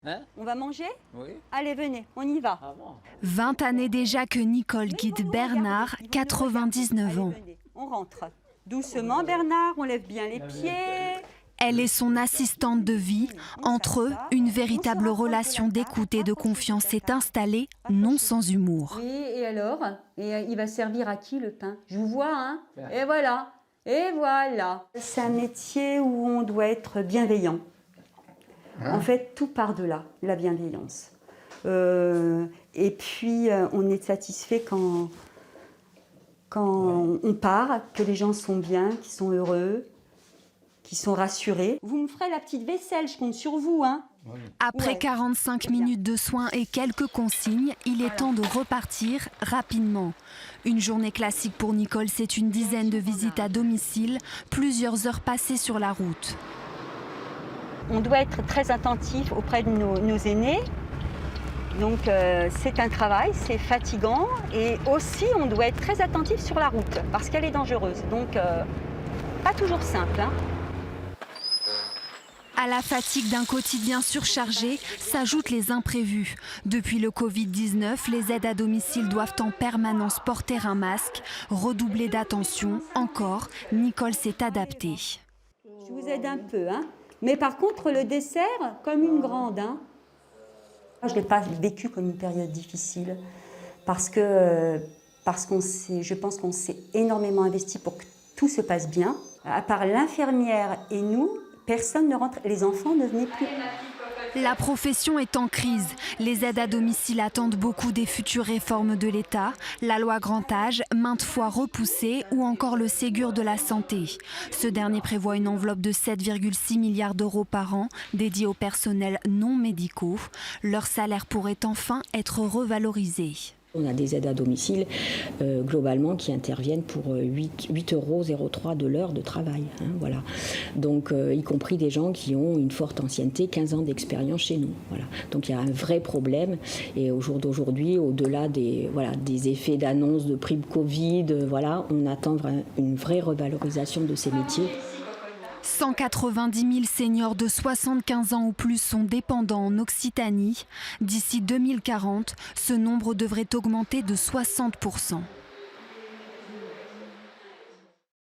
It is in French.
Hein? On va manger? Oui. Allez, venez, on y va. Ah bon? 20 années déjà que Nicole guide Bernard, 99 ans. Allez, venez, on rentre. Doucement, Bernard, on lève bien les pieds. Elle est son assistante de vie. Entre eux, une véritable relation d'écoute et de confiance s'est installée, non sans humour. Oui, et alors? Et il va servir à qui le pain? Je vous vois, hein? Et voilà. Et voilà. C'est un métier où on doit être bienveillant. En fait, tout part de là, la bienveillance. Et puis, on est satisfait quand on part, que les gens sont bien, qu'ils sont heureux, qu'ils sont rassurés. Vous me ferez la petite vaisselle, je compte sur vous, hein? Après 45 minutes de soins et quelques consignes, il est temps de repartir rapidement. Une journée classique pour Nicole, c'est une dizaine de visites à domicile, plusieurs heures passées sur la route. On doit être très attentif auprès de nos aînés. Donc c'est un travail, c'est fatigant. Et aussi, on doit être très attentif sur la route parce qu'elle est dangereuse. Donc pas toujours simple, hein. À la fatigue d'un quotidien surchargé s'ajoutent les imprévus. Depuis le Covid-19, les aides à domicile doivent en permanence porter un masque, redoubler d'attention. Encore, Nicole s'est adaptée. Je vous aide un peu, hein. Mais par contre, le dessert, comme une grande, hein. Je ne l'ai pas vécu comme une période difficile parce qu'on s'est, je pense qu'on s'est énormément investi pour que tout se passe bien. À part l'infirmière et nous, personne ne rentre, les enfants ne venaient plus. La profession est en crise. Les aides à domicile attendent beaucoup des futures réformes de l'État, la loi grand âge, maintes fois repoussée, ou encore le Ségur de la santé. Ce dernier prévoit une enveloppe de 7,6 milliards d'euros par an dédiée aux personnels non médicaux. Leur salaire pourrait enfin être revalorisé. On a des aides à domicile globalement qui interviennent pour 8,03 € de l'heure de travail. Hein, voilà. Donc y compris des gens qui ont une forte ancienneté, 15 ans d'expérience chez nous. Voilà. Donc il y a un vrai problème et au jour d'aujourd'hui, au-delà des effets d'annonce de prime Covid, on attend une vraie revalorisation de ces métiers. 190 000 seniors de 75 ans ou plus sont dépendants en Occitanie. D'ici 2040, ce nombre devrait augmenter de 60 %.